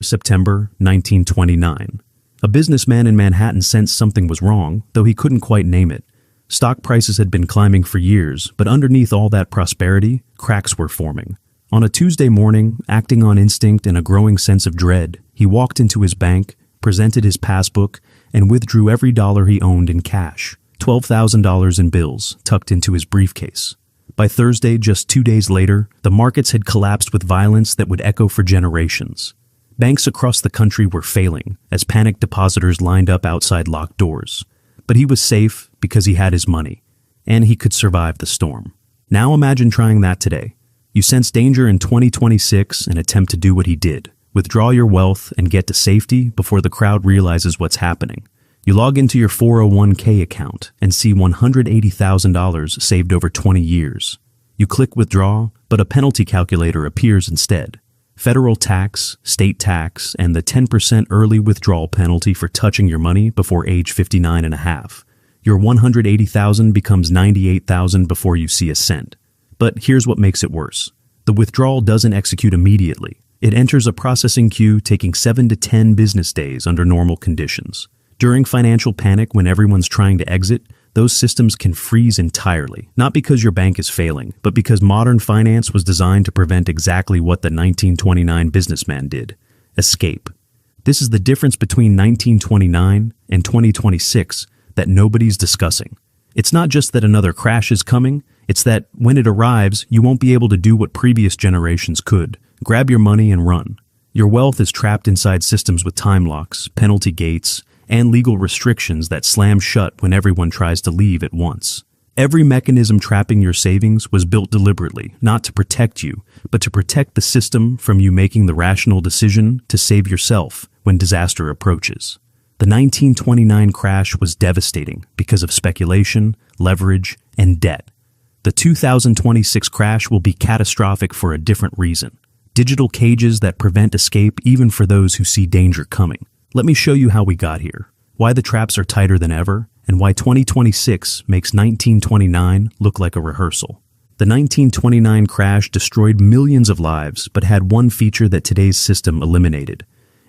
September 1929. A businessman in Manhattan sensed something was wrong, though he couldn't quite name it. Stock prices had been climbing for years, but underneath all that prosperity, cracks were forming. On a Tuesday morning, acting on instinct and a growing sense of dread, he walked into his bank, presented his passbook, and withdrew every dollar he owned in cash, $12,000 in bills, tucked into his briefcase. By Thursday, just 2 days later, the markets had collapsed with violence that would echo for generations. Banks across the country were failing as panicked depositors lined up outside locked doors. But he was safe because he had his money, and he could survive the storm. Now imagine trying that today. You sense danger in 2026 and attempt to do what he did. Withdraw your wealth and get to safety before the crowd realizes what's happening. You log into your 401k account and see $180,000 saved over 20 years. You click withdraw, but a penalty calculator appears instead. Federal tax, state tax, and the 10% early withdrawal penalty for touching your money before age 59 and a half. Your $180,000 becomes $98,000 before you see a cent. But here's what makes it worse. The withdrawal doesn't execute immediately. It enters a processing queue taking 7 to 10 business days under normal conditions. During financial panic when everyone's trying to exit, those systems can freeze entirely, not because your bank is failing, but because modern finance was designed to prevent exactly what the 1929 businessman did: escape. This is the difference between 1929 and 2026 that nobody's discussing. It's not just that another crash is coming, it's that when it arrives, you won't be able to do what previous generations could: grab your money and run. Your wealth is trapped inside systems with time locks, penalty gates, and legal restrictions that slam shut when everyone tries to leave at once. Every mechanism trapping your savings was built deliberately, not to protect you, but to protect the system from you making the rational decision to save yourself when disaster approaches. The 1929 crash was devastating because of speculation, leverage, and debt. The 2026 crash will be catastrophic for a different reason: digital cages that prevent escape even for those who see danger coming. Let me show you how we got here, why the traps are tighter than ever, and why 2026 makes 1929 look like a rehearsal. The 1929 crash destroyed millions of lives, but had one feature that today's system eliminated: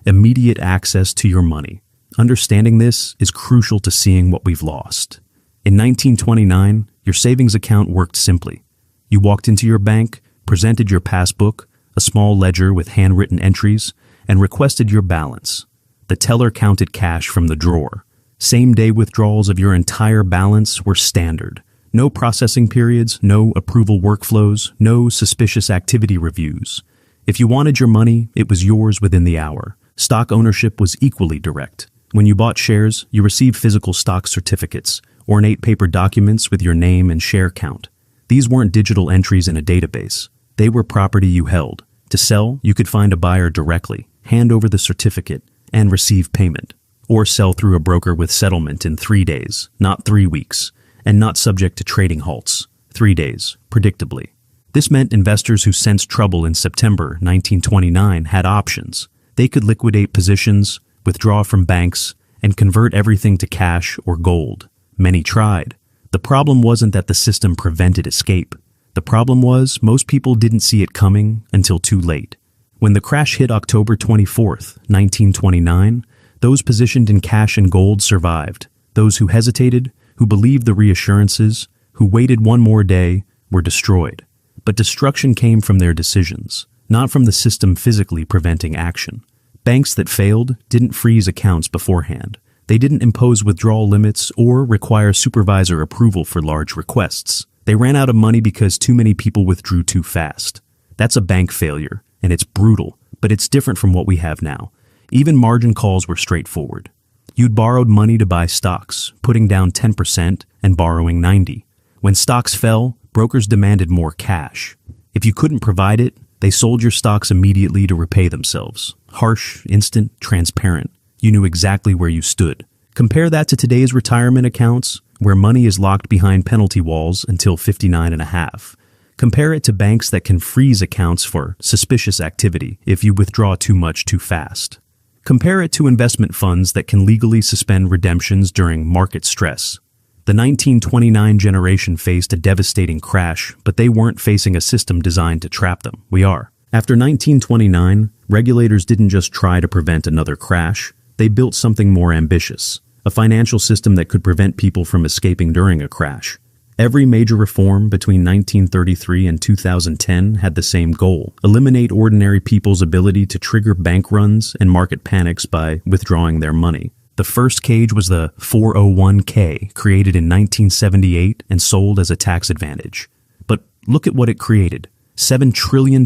immediate access to your money. Understanding this is crucial to seeing what we've lost. In 1929, your savings account worked simply. You walked into your bank, presented your passbook, a small ledger with handwritten entries, and requested your balance. The teller counted cash from the drawer. Same-day withdrawals of your entire balance were standard. No processing periods, no approval workflows, no suspicious activity reviews. If you wanted your money, it was yours within the hour. Stock ownership was equally direct. When you bought shares, you received physical stock certificates, ornate paper documents with your name and share count. These weren't digital entries in a database. They were property you held. To sell, you could find a buyer directly, hand over the certificate, and receive payment, or sell through a broker with settlement in 3 days, not 3 weeks, and not subject to trading halts. 3 days, predictably. This meant investors who sensed trouble in September 1929 had options. They could liquidate positions, withdraw from banks, and convert everything to cash or gold. Many tried. The problem wasn't that the system prevented escape. The problem was most people didn't see it coming until too late. When the crash hit October 24th, 1929, those positioned in cash and gold survived. Those who hesitated, who believed the reassurances, who waited one more day, were destroyed. But destruction came from their decisions, not from the system physically preventing action. Banks that failed didn't freeze accounts beforehand. They didn't impose withdrawal limits or require supervisor approval for large requests. They ran out of money because too many people withdrew too fast. That's a bank failure. And it's brutal, but it's different from what we have now. Even margin calls were straightforward. You'd borrowed money to buy stocks, putting down 10% and borrowing 90%. When stocks fell, brokers demanded more cash. If you couldn't provide it, they sold your stocks immediately to repay themselves. Harsh, instant, transparent. You knew exactly where you stood. Compare that to today's retirement accounts, where money is locked behind penalty walls until 59 and a half. Compare it to banks that can freeze accounts for suspicious activity if you withdraw too much too fast. Compare it to investment funds that can legally suspend redemptions during market stress. The 1929 generation faced a devastating crash, but they weren't facing a system designed to trap them. We are. After 1929, Regulators didn't just try to prevent another crash, they built something more ambitious, a financial system that could prevent people from escaping during a crash. Every major reform between 1933 and 2010 had the same goal: eliminate ordinary people's ability to trigger bank runs and market panics by withdrawing their money. The first cage was the 401k, created in 1978 and sold as a tax advantage. But look at what it created: $7 trillion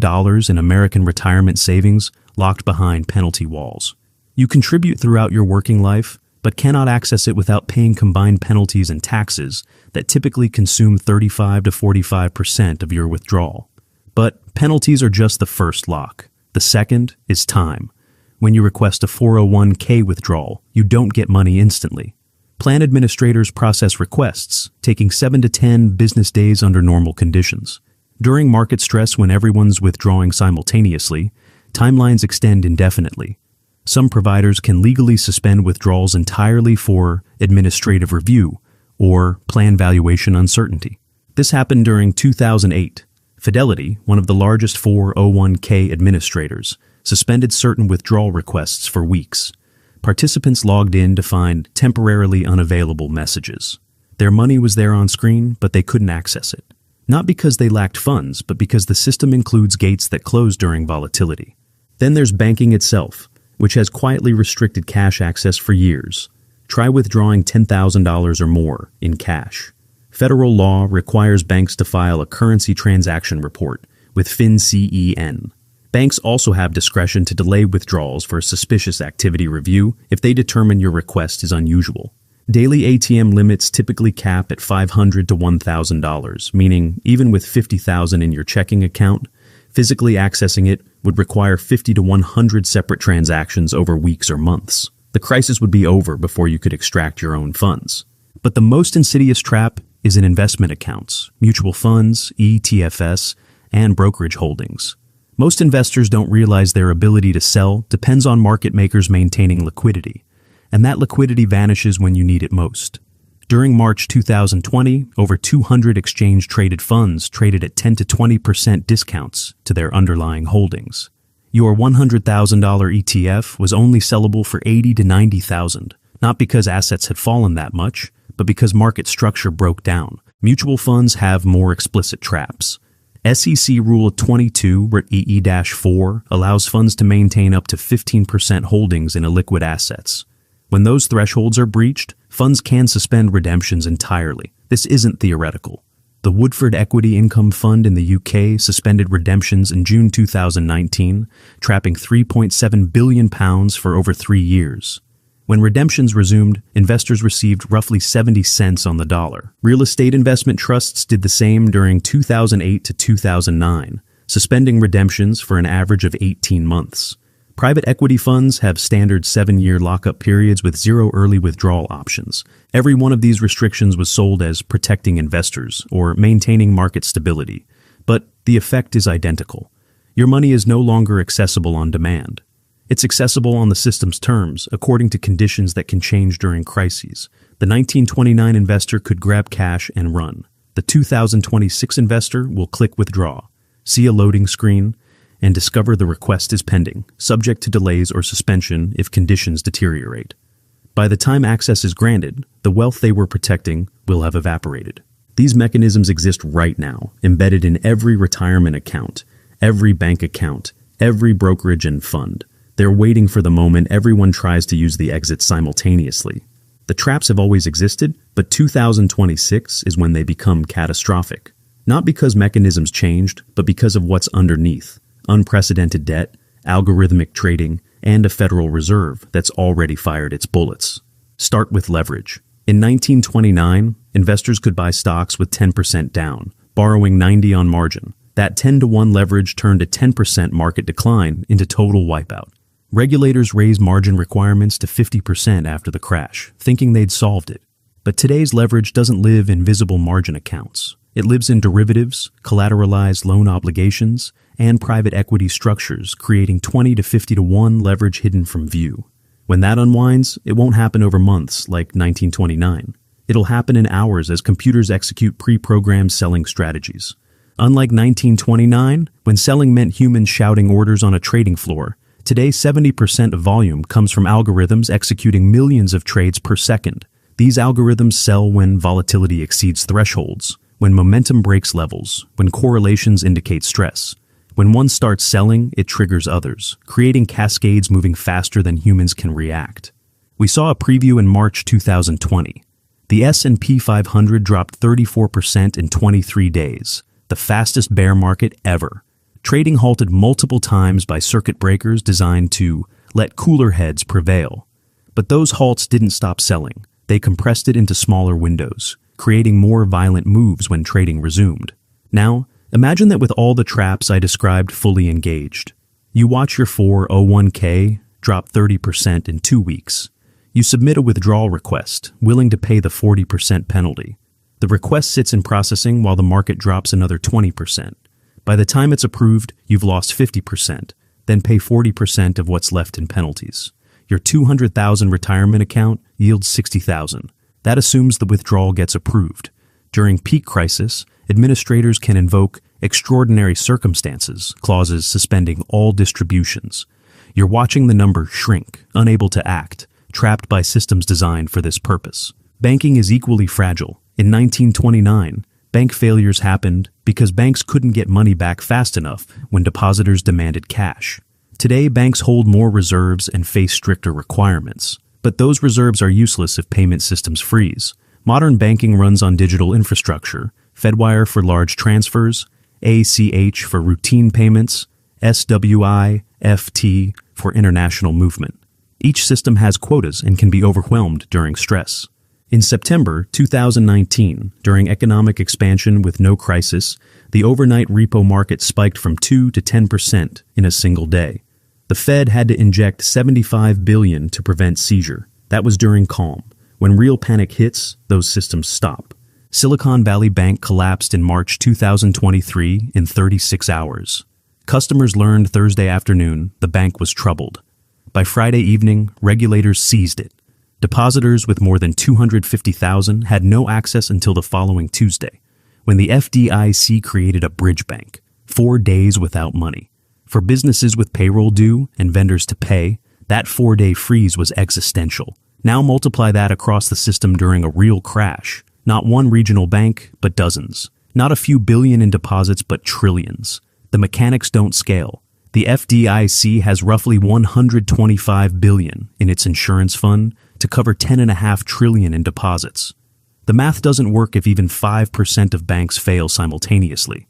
in American retirement savings locked behind penalty walls. You contribute throughout your working life, but cannot access it without paying combined penalties and taxes that typically consume 35 to 45% of your withdrawal. But penalties are just the first lock. The second is time. When you request a 401k withdrawal, you don't get money instantly. Plan administrators process requests, taking 7 to 10 business days under normal conditions. During market stress, when everyone's withdrawing simultaneously, timelines extend indefinitely. Some providers can legally suspend withdrawals entirely for administrative review or plan valuation uncertainty. This happened during 2008. Fidelity, one of the largest 401k administrators, suspended certain withdrawal requests for weeks. Participants logged in to find temporarily unavailable messages. Their money was there on screen, but they couldn't access it. Not because they lacked funds, but because the system includes gates that close during volatility. Then there's banking itself, which has quietly restricted cash access for years. Try withdrawing $10,000 or more in cash. Federal law requires banks to file a currency transaction report with FinCEN. Banks also have discretion to delay withdrawals for a suspicious activity review if they determine your request is unusual. Daily ATM limits typically cap at $500 to $1,000, meaning even with $50,000 in your checking account, physically accessing it would require 50 to 100 separate transactions over weeks or months. The crisis would be over before you could extract your own funds. But the most insidious trap is in investment accounts, mutual funds, ETFs, and brokerage holdings. Most investors don't realize their ability to sell depends on market makers maintaining liquidity, and that liquidity vanishes when you need it most. During March 2020, over 200 exchange-traded funds traded at 10 to 20% discounts to their underlying holdings. Your $100,000 ETF was only sellable for $80,000 to $90,000, not because assets had fallen that much, but because market structure broke down. Mutual funds have more explicit traps. SEC Rule 22(EE-4) allows funds to maintain up to 15% holdings in illiquid assets. When those thresholds are breached, funds can suspend redemptions entirely. This isn't theoretical. The Woodford Equity Income Fund in the UK suspended redemptions in June 2019, trapping £3.7 billion for over 3 years. When redemptions resumed, investors received roughly 70 cents on the dollar. Real estate investment trusts did the same during 2008 to 2009, suspending redemptions for an average of 18 months. Private equity funds have standard 7-year lockup periods with 0 early withdrawal options. Every one of these restrictions was sold as protecting investors or maintaining market stability, but the effect is identical. Your money is no longer accessible on demand. It's accessible on the system's terms, according to conditions that can change during crises. The 1929 investor could grab cash and run. The 2026 investor will click withdraw, see a loading screen, and discover the request is pending, subject to delays or suspension if conditions deteriorate. By the time access is granted, the wealth they were protecting will have evaporated. These mechanisms exist right now, embedded in every retirement account, every bank account, every brokerage and fund. They're waiting for the moment everyone tries to use the exit simultaneously. The traps have always existed, but 2026 is when they become catastrophic. Not because mechanisms changed, but because of what's underneath. Unprecedented debt, algorithmic trading, and a Federal Reserve that's already fired its bullets. Start with leverage. In 1929, investors could buy stocks with 10% down, borrowing 90 on margin. That 10-to-1 leverage turned a 10% market decline into total wipeout. Regulators raised margin requirements to 50% after the crash, thinking they'd solved it. But today's leverage doesn't live in visible margin accounts. It lives in derivatives, collateralized loan obligations, and private equity structures, creating 20 to 50 to 1 leverage hidden from view. When that unwinds, it won't happen over months like 1929. It'll happen in hours as computers execute pre-programmed selling strategies. Unlike 1929, when selling meant humans shouting orders on a trading floor, Today, 70% of volume comes from algorithms executing millions of trades per second. These algorithms sell when volatility exceeds thresholds, when momentum breaks levels, when correlations indicate stress. When one starts selling, it triggers others, creating cascades moving faster than humans can react. We saw a preview in March 2020. The S&P 500 dropped 34% in 23 days, the fastest bear market ever. Trading halted multiple times by circuit breakers designed to let cooler heads prevail. But those halts didn't stop selling. They compressed it into smaller windows, creating more violent moves when trading resumed. Now, imagine that with all the traps I described fully engaged. You watch your 401k drop 30% in 2 weeks. You submit a withdrawal request, willing to pay the 40% penalty. The request sits in processing while the market drops another 20%. By the time it's approved, you've lost 50%, then pay 40% of what's left in penalties. Your $200,000 retirement account yields $60,000. That assumes the withdrawal gets approved. During peak crisis, administrators can invoke extraordinary circumstances clauses suspending all distributions. You're watching the number shrink, unable to act, trapped by systems designed for this purpose. Banking is equally fragile. In 1929, bank failures happened because banks couldn't get money back fast enough when depositors demanded cash. Today, banks hold more reserves and face stricter requirements. But those reserves are useless if payment systems freeze. Modern banking runs on digital infrastructure, Fedwire for large transfers, ACH for routine payments, SWIFT for international movement. Each system has quotas and can be overwhelmed during stress. In September 2019, during economic expansion with no crisis, the overnight repo market spiked from 2 to 10% in a single day. The Fed had to inject $75 billion to prevent seizure. That was during calm. When real panic hits, those systems stop. Silicon Valley Bank collapsed in March 2023 in 36 hours. Customers learned Thursday afternoon the bank was troubled. By Friday evening, regulators seized it. Depositors with more than $250,000 had no access until the following Tuesday, when the FDIC created a bridge bank, 4 days without money. For businesses with payroll due and vendors to pay, that 4-day freeze was existential. Now multiply that across the system during a real crash. Not one regional bank, but dozens. Not a few billion in deposits, but trillions. The mechanics don't scale. The FDIC has roughly $125 billion in its insurance fund to cover $10.5 trillion in deposits. The math doesn't work if even 5% of banks fail simultaneously.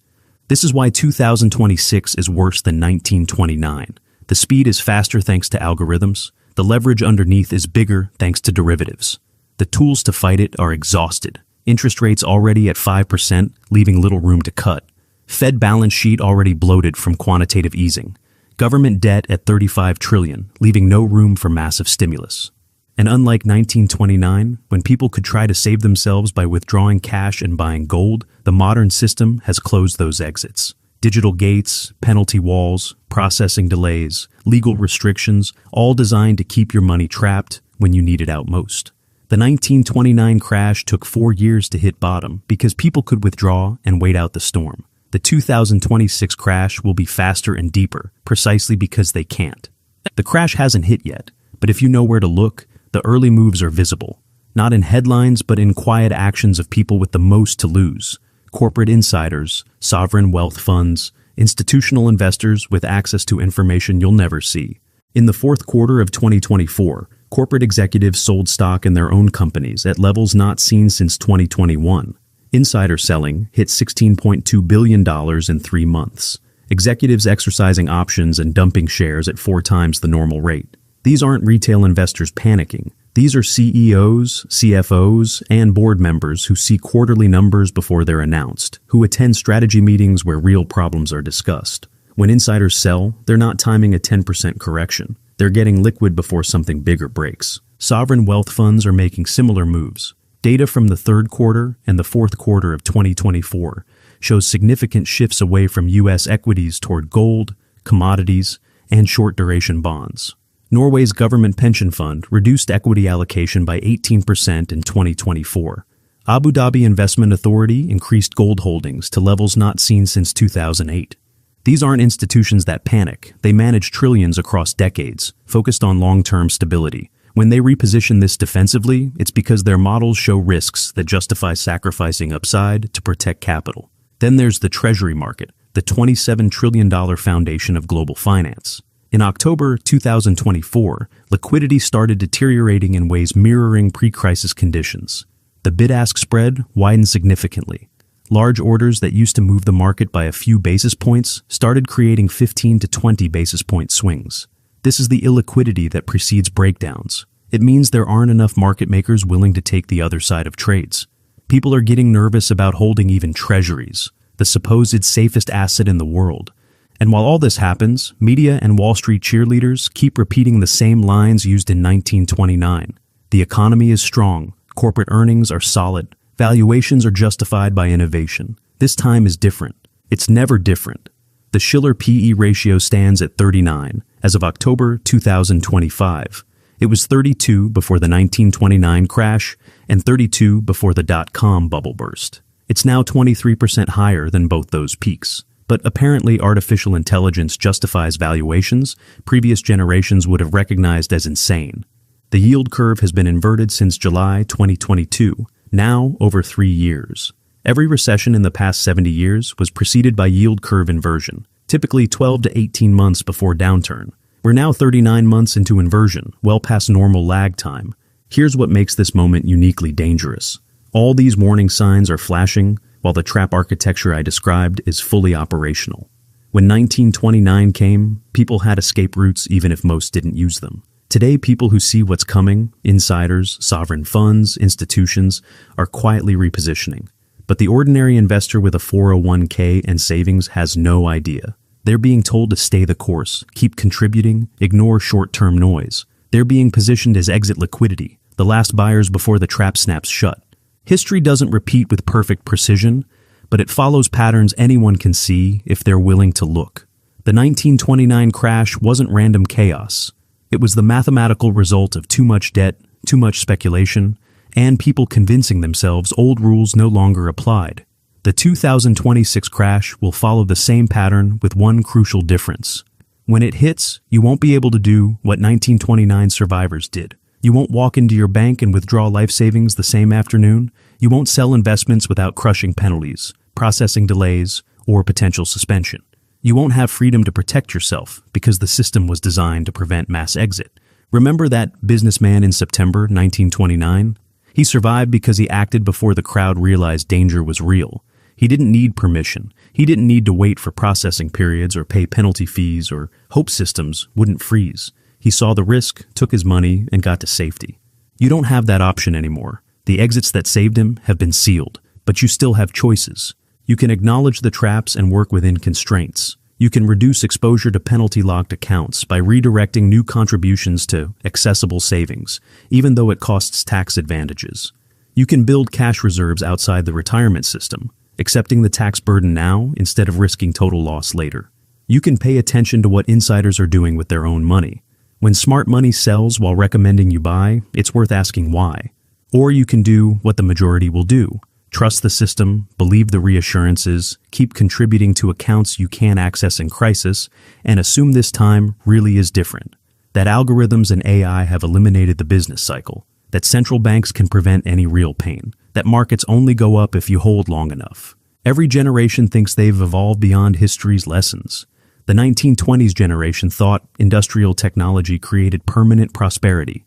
This is why 2026 is worse than 1929. The speed is faster thanks to algorithms. The leverage underneath is bigger thanks to derivatives. The tools to fight it are exhausted. Interest rates already at 5%, leaving little room to cut. Fed balance sheet already bloated from quantitative easing. Government debt at $35 trillion, leaving no room for massive stimulus. And unlike 1929, when people could try to save themselves by withdrawing cash and buying gold, the modern system has closed those exits. Digital gates, penalty walls, processing delays, legal restrictions, all designed to keep your money trapped when you need it out most. The 1929 crash took 4 years to hit bottom because people could withdraw and wait out the storm. The 2026 crash will be faster and deeper, precisely because they can't. The crash hasn't hit yet, but if you know where to look, the early moves are visible. Not in headlines, but in quiet actions of people with the most to lose. Corporate insiders, sovereign wealth funds, institutional investors with access to information you'll never see. In the fourth quarter of 2024, corporate executives sold stock in their own companies at levels not seen since 2021. Insider selling hit $16.2 billion in 3 months. Executives exercising options and dumping shares at 4 times the normal rate. These aren't retail investors panicking. These are CEOs, CFOs, and board members who see quarterly numbers before they're announced, who attend strategy meetings where real problems are discussed. When insiders sell, they're not timing a 10% correction. They're getting liquid before something bigger breaks. Sovereign wealth funds are making similar moves. Data from the third quarter and the fourth quarter of 2024 shows significant shifts away from U.S. equities toward gold, commodities, and short-duration bonds. Norway's government pension fund reduced equity allocation by 18% in 2024. Abu Dhabi Investment Authority increased gold holdings to levels not seen since 2008. These aren't institutions that panic. They manage trillions across decades, focused on long-term stability. When they reposition this defensively, it's because their models show risks that justify sacrificing upside to protect capital. Then there's the Treasury market, the $27 trillion foundation of global finance. In October 2024, liquidity started deteriorating in ways mirroring pre-crisis conditions. The bid-ask spread widened significantly. Large orders that used to move the market by a few basis points started creating 15 to 20 basis point swings. This is the illiquidity that precedes breakdowns. It means there aren't enough market makers willing to take the other side of trades. People are getting nervous about holding even treasuries, the supposed safest asset in the world. And while all this happens, media and Wall Street cheerleaders keep repeating the same lines used in 1929. The economy is strong, corporate earnings are solid, valuations are justified by innovation. This time is different. It's never different. The Shiller P/E ratio stands at 39 as of October 2025. It was 32 before the 1929 crash and 32 before the dot-com bubble burst. It's now 23% higher than both those peaks. But apparently artificial intelligence justifies valuations previous generations would have recognized as insane. The yield curve has been inverted since July 2022, now over 3 years. Every recession in the past 70 years was preceded by yield curve inversion, typically 12 to 18 months before downturn. We're now 39 months into inversion, well past normal lag time. Here's what makes this moment uniquely dangerous. All these warning signs are flashing, while the trap architecture I described is fully operational. When 1929 came, people had escape routes even if most didn't use them. Today, people who see what's coming, insiders, sovereign funds, institutions, are quietly repositioning. But the ordinary investor with a 401k and savings has no idea. They're being told to stay the course, keep contributing, ignore short-term noise. They're being positioned as exit liquidity, the last buyers before the trap snaps shut. History doesn't repeat with perfect precision, but it follows patterns anyone can see if they're willing to look. The 1929 crash wasn't random chaos. It was the mathematical result of too much debt, too much speculation, and people convincing themselves old rules no longer applied. The 2026 crash will follow the same pattern with one crucial difference. When it hits, you won't be able to do what 1929 survivors did. You won't walk into your bank and withdraw life savings the same afternoon. You won't sell investments without crushing penalties, processing delays, or potential suspension. You won't have freedom to protect yourself because the system was designed to prevent mass exit. Remember that businessman in September 1929? He survived because he acted before the crowd realized danger was real. He didn't need permission. He didn't need to wait for processing periods or pay penalty fees or hope systems wouldn't freeze. He saw the risk, took his money, and got to safety. You don't have that option anymore. The exits that saved him have been sealed, but you still have choices. You can acknowledge the traps and work within constraints. You can reduce exposure to penalty-locked accounts by redirecting new contributions to accessible savings, even though it costs tax advantages. You can build cash reserves outside the retirement system, accepting the tax burden now instead of risking total loss later. You can pay attention to what insiders are doing with their own money. When smart money sells while recommending you buy, it's worth asking why. Or you can do what the majority will do. Trust the system, believe the reassurances, keep contributing to accounts you can't access in crisis, and assume this time really is different. That algorithms and AI have eliminated the business cycle. That central banks can prevent any real pain. That markets only go up if you hold long enough. Every generation thinks they've evolved beyond history's lessons. The 1920s generation thought industrial technology created permanent prosperity.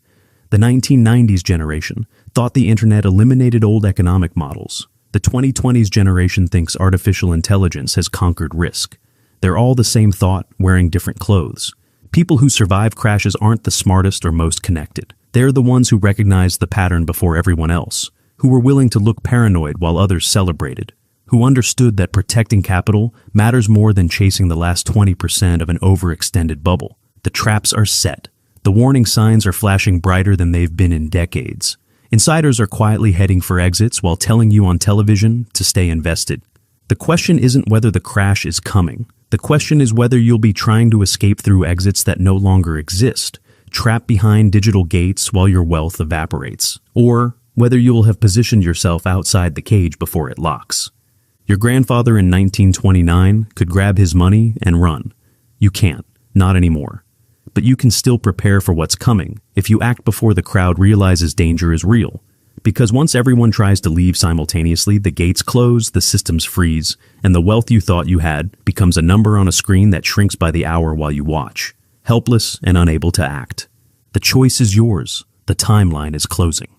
The 1990s generation thought the internet eliminated old economic models. The 2020s generation thinks artificial intelligence has conquered risk. They're all the same thought, wearing different clothes. People who survive crashes aren't the smartest or most connected. They're the ones who recognized the pattern before everyone else, who were willing to look paranoid while others celebrated, who understood that protecting capital matters more than chasing the last 20% of an overextended bubble. The traps are set. The warning signs are flashing brighter than they've been in decades. Insiders are quietly heading for exits while telling you on television to stay invested. The question isn't whether the crash is coming. The question is whether you'll be trying to escape through exits that no longer exist, trapped behind digital gates while your wealth evaporates, or whether you will have positioned yourself outside the cage before it locks. Your grandfather in 1929 could grab his money and run. You can't, not anymore. But you can still prepare for what's coming if you act before the crowd realizes danger is real. Because once everyone tries to leave simultaneously, the gates close, the systems freeze, and the wealth you thought you had becomes a number on a screen that shrinks by the hour while you watch, helpless and unable to act. The choice is yours. The timeline is closing.